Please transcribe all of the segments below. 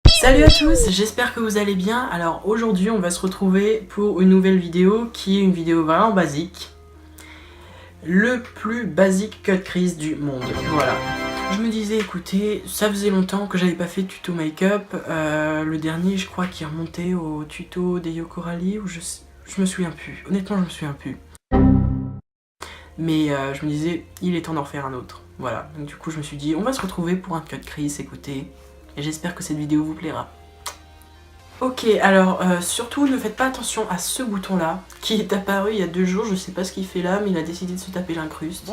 Salut à tous, j'espère que vous allez bien. Alors aujourd'hui on va se retrouver pour une nouvelle vidéo qui est une vidéo vraiment basique. Le plus basique cut crease du monde, voilà. Je me disais, écoutez, ça faisait longtemps que j'avais pas fait de tuto make-up. Le dernier je crois qu'il remontait au tuto des Yoko Rally ou je me souviens plus. Honnêtement je me souviens plus. Mais je me disais, il est temps d'en refaire un autre. Voilà, donc du coup je me suis dit, on va se retrouver pour un cut crease, écoutez. Et j'espère que cette vidéo vous plaira. Ok, alors surtout ne faites pas attention à ce bouton là, qui est apparu il y a 2 jours, je sais pas ce qu'il fait là, mais il a décidé de se taper l'incruste.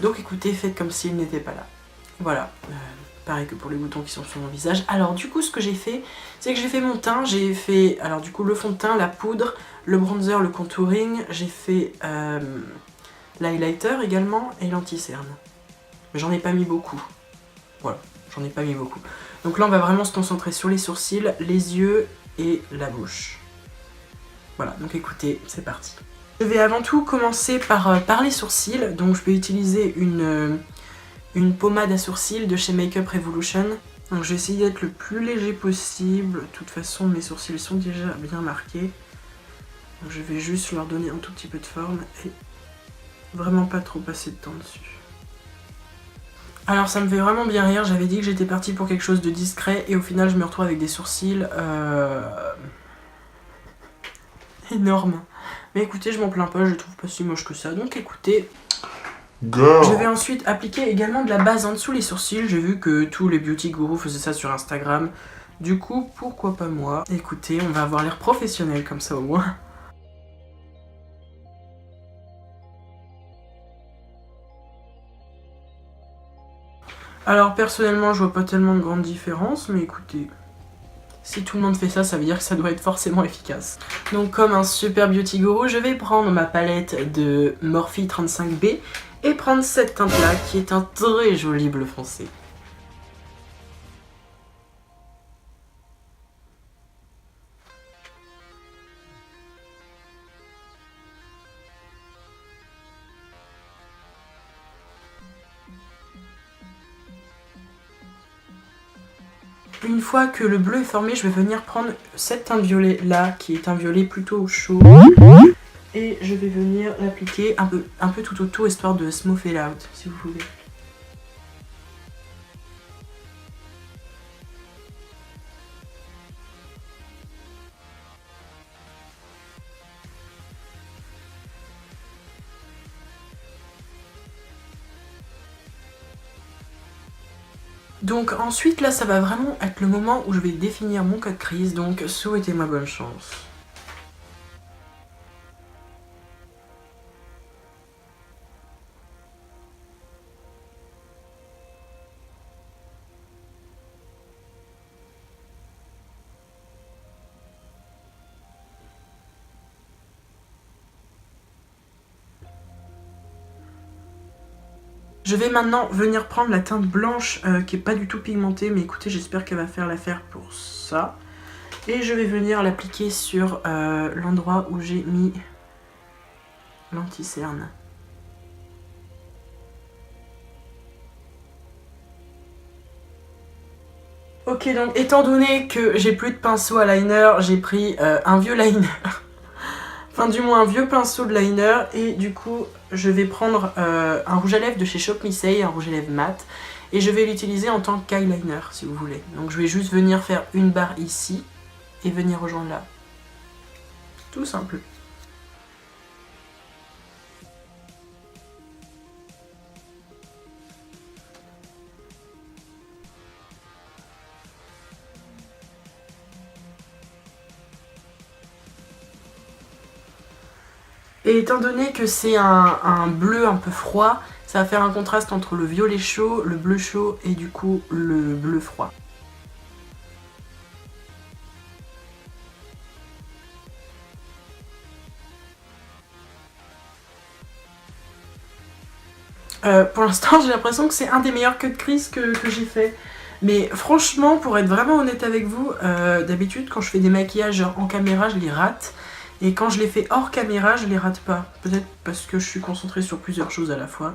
Donc écoutez, faites comme s'il n'était pas là. Voilà, pareil que pour les boutons qui sont sur mon visage. Alors du coup ce que j'ai fait, c'est que j'ai fait mon teint, j'ai fait alors du coup le fond de teint, la poudre, le bronzer, le contouring, j'ai fait l'highlighter également et l'anti-cerne. Mais j'en ai pas mis beaucoup, voilà. J'en ai pas mis beaucoup. Donc là on va vraiment se concentrer sur les sourcils, les yeux et la bouche. Voilà, donc écoutez, c'est parti. Je vais avant tout commencer par les sourcils. Donc je vais utiliser une pommade à sourcils de chez Makeup Revolution. Donc je vais essayer d'être le plus léger possible. De toute façon mes sourcils sont déjà bien marqués. Donc je vais juste leur donner un tout petit peu de forme et vraiment pas trop passer de temps dessus. Alors ça me fait vraiment bien rire, j'avais dit que j'étais partie pour quelque chose de discret et au final je me retrouve avec des sourcils énormes. Mais écoutez, je m'en plains pas, je les trouve pas si moche que ça, donc écoutez. Girl. Je vais ensuite appliquer également de la base en dessous les sourcils, j'ai vu que tous les beauty gurus faisaient ça sur Instagram. Du coup, pourquoi pas moi? Écoutez, on va avoir l'air professionnel comme ça au moins. Alors personnellement je vois pas tellement de grande différence, mais écoutez, si tout le monde fait ça, ça veut dire que ça doit être forcément efficace. Donc comme un super beauty guru, je vais prendre ma palette de Morphe 35B et prendre cette teinte là qui est un très joli bleu foncé. Une fois que le bleu est formé, je vais venir prendre cette teinte violet là, qui est un violet plutôt chaud. Et je vais venir l'appliquer un peu tout autour, histoire de smooth it out, si vous voulez. Donc ensuite là ça va vraiment être le moment où je vais définir mon cut crease, donc souhaitez-moi bonne chance. Je vais maintenant venir prendre la teinte blanche qui est pas du tout pigmentée, mais écoutez, j'espère qu'elle va faire l'affaire pour ça. Et je vais venir l'appliquer sur l'endroit où j'ai mis l'anti-cerne. Ok, donc étant donné que j'ai plus de pinceau à liner, j'ai pris un vieux liner. Enfin du moins un vieux pinceau de liner et du coup je vais prendre un rouge à lèvres de chez Shop Me Say, un rouge à lèvres mat, et je vais l'utiliser en tant qu'eyeliner si vous voulez. Donc je vais juste venir faire une barre ici et venir rejoindre là. Tout simple. Et étant donné que c'est un bleu un peu froid, ça va faire un contraste entre le violet chaud, le bleu chaud et du coup le bleu froid. Pour l'instant j'ai l'impression que c'est un des meilleurs cut crease que j'ai fait. Mais franchement, pour être vraiment honnête avec vous, d'habitude quand je fais des maquillages en caméra je les rate. Et quand je les fais hors caméra, je les rate pas. Peut-être parce que je suis concentrée sur plusieurs choses à la fois.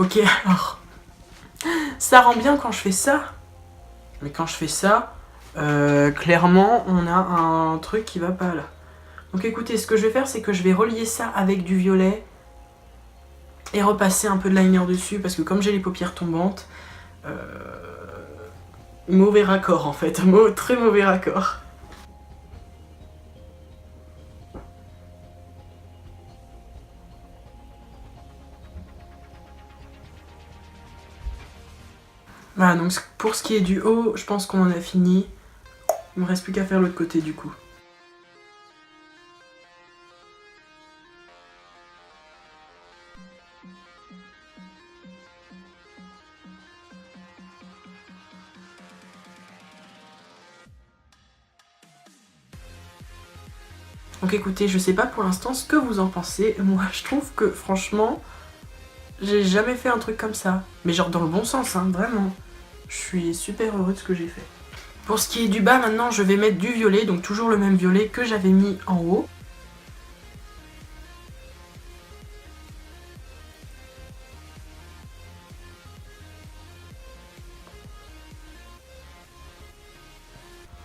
Ok, alors, ça rend bien quand je fais ça. Mais quand je fais ça, clairement, on a un truc qui va pas là. Donc écoutez, ce que je vais faire, c'est que je vais relier ça avec du violet et repasser un peu de liner dessus, parce que comme j'ai les paupières tombantes, mauvais raccord en fait, très mauvais raccord. Voilà, donc pour ce qui est du haut, je pense qu'on en a fini. Il me reste plus qu'à faire l'autre côté du coup. Donc écoutez, je sais pas pour l'instant ce que vous en pensez. Moi je trouve que franchement, j'ai jamais fait un truc comme ça. Mais genre dans le bon sens, hein, vraiment. Je suis super heureux de ce que j'ai fait. Pour ce qui est du bas, maintenant je vais mettre du violet, donc toujours le même violet que j'avais mis en haut.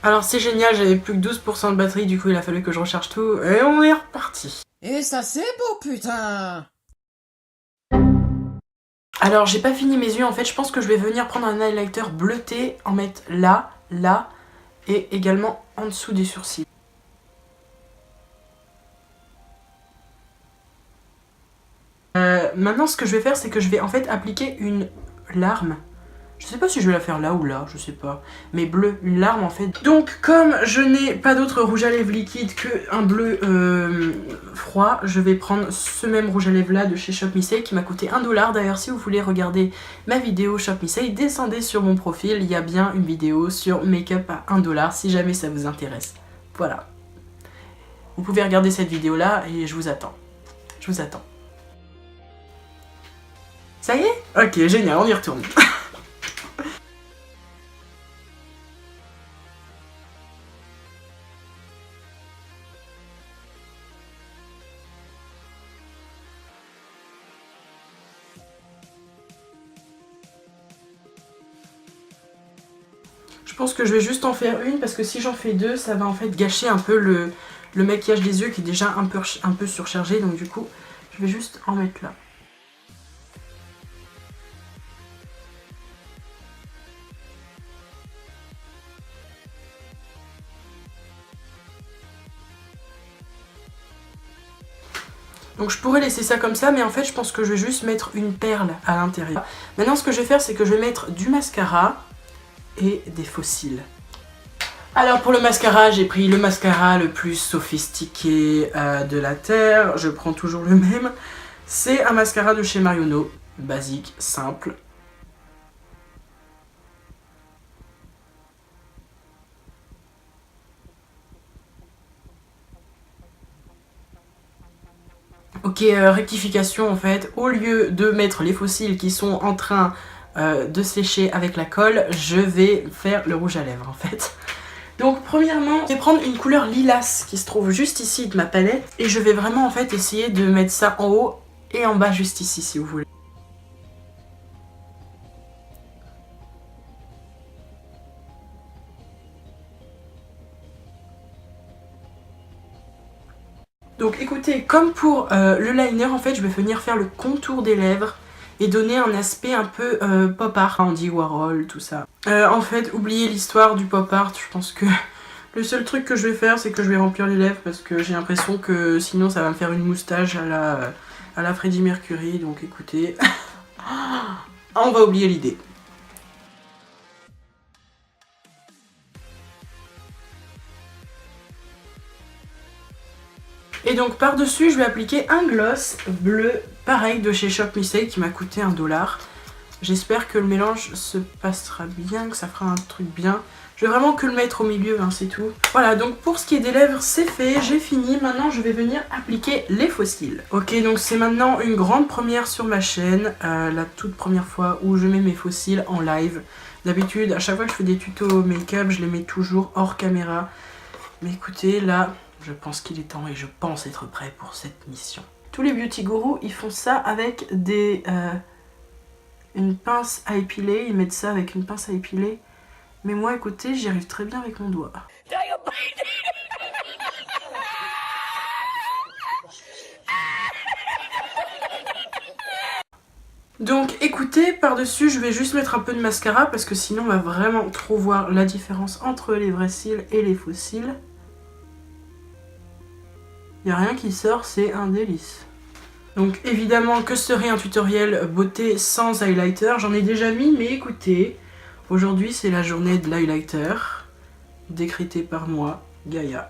Alors c'est génial, j'avais plus que 12% de batterie, du coup il a fallu que je recharge tout, et on est reparti. Et ça c'est beau, putain! Alors j'ai pas fini mes yeux, en fait je pense que je vais venir prendre un highlighter bleuté, en mettre là, là, et également en dessous des sourcils. Maintenant ce que je vais faire, c'est que je vais en fait appliquer une larme. Je sais pas si je vais la faire là ou là, je sais pas. Mais bleu, une larme en fait. Donc comme je n'ai pas d'autre rouge à lèvres liquide qu'un bleu froid, je vais prendre ce même rouge à lèvres là de chez Shop Missey qui m'a coûté 1$. D'ailleurs si vous voulez regarder ma vidéo Shop Missey, descendez sur mon profil, il y a bien une vidéo sur make-up à 1$ si jamais ça vous intéresse. Voilà. Vous pouvez regarder cette vidéo là et je vous attends. Je vous attends. Ça y est? Ok, génial, on y retourne. Je pense que je vais juste en faire une parce que si j'en fais deux, ça va en fait gâcher un peu le maquillage des yeux qui est déjà un peu surchargé. Donc du coup, je vais juste en mettre là. Donc je pourrais laisser ça comme ça, mais en fait je pense que je vais juste mettre une perle à l'intérieur. Maintenant ce que je vais faire, c'est que je vais mettre du mascara et des faux cils. Alors pour le mascara, j'ai pris le mascara le plus sophistiqué de la Terre. Je prends toujours le même. C'est un mascara de chez Marionneau, basique, simple. Ok, rectification en fait, au lieu de mettre les fossiles qui sont en train de sécher avec la colle, je vais faire le rouge à lèvres en fait. Donc premièrement, je vais prendre une couleur lilas qui se trouve juste ici de ma palette et je vais vraiment en fait essayer de mettre ça en haut et en bas juste ici si vous voulez. Donc écoutez, comme pour le liner, en fait, je vais venir faire le contour des lèvres et donner un aspect un peu pop art, Andy Warhol, tout ça. En fait, oubliez l'histoire du pop art, je pense que le seul truc que je vais faire, c'est que je vais remplir les lèvres parce que j'ai l'impression que sinon ça va me faire une moustache à la Freddie Mercury, donc écoutez, on va oublier l'idée. Et donc par-dessus, je vais appliquer un gloss bleu, pareil de chez Shop Missey qui m'a coûté 1$. J'espère que le mélange se passera bien, que ça fera un truc bien. Je vais vraiment que le mettre au milieu, hein, c'est tout. Voilà, donc pour ce qui est des lèvres, c'est fait, j'ai fini. Maintenant, je vais venir appliquer les faux cils. Ok, donc c'est maintenant une grande première sur ma chaîne. La toute première fois où je mets mes faux cils en live. D'habitude, à chaque fois que je fais des tutos make-up, je les mets toujours hors caméra. Mais écoutez, là, je pense qu'il est temps et je pense être prêt pour cette mission. Tous les beauty gurus, ils font ça avec des une pince à épiler, ils mettent ça avec une pince à épiler. Mais moi, écoutez, j'y arrive très bien avec mon doigt. Donc écoutez, par-dessus, je vais juste mettre un peu de mascara parce que sinon on va vraiment trop voir la différence entre les vrais cils et les faux cils. Il n'y a rien qui sort, c'est un délice. Donc évidemment, que serait un tutoriel beauté sans highlighter? J'en ai déjà mis, mais écoutez, aujourd'hui c'est la journée de l'highlighter, décrétée par moi, Gaïa.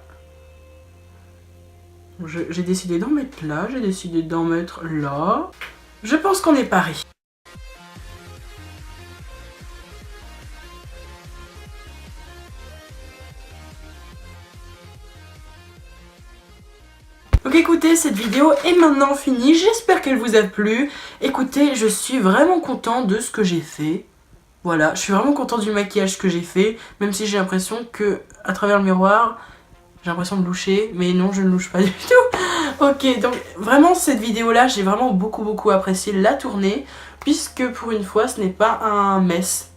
J'ai décidé d'en mettre là, j'ai décidé d'en mettre là. Je pense qu'on est paré. Donc écoutez, cette vidéo est maintenant finie, j'espère qu'elle vous a plu. Écoutez, je suis vraiment content de ce que j'ai fait. Voilà, je suis vraiment content du maquillage que j'ai fait, même si j'ai l'impression que à travers le miroir, j'ai l'impression de loucher, mais non, je ne louche pas du tout. Ok, donc vraiment cette vidéo-là, j'ai vraiment beaucoup apprécié la tournée, puisque pour une fois, ce n'est pas un mess.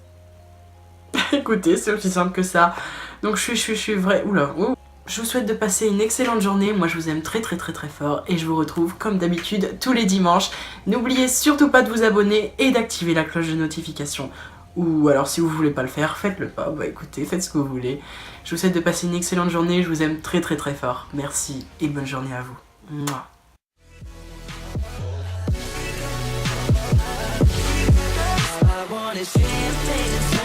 Écoutez, c'est aussi simple que ça. Donc je suis vrai... Oula, oh. Je vous souhaite de passer une excellente journée, moi je vous aime très fort et je vous retrouve comme d'habitude tous les dimanches. N'oubliez surtout pas de vous abonner et d'activer la cloche de notification. Ou alors si vous voulez pas le faire, faites-le pas, bah écoutez, faites ce que vous voulez. Je vous souhaite de passer une excellente journée, je vous aime très fort. Merci et bonne journée à vous. Mouah. I wanna share things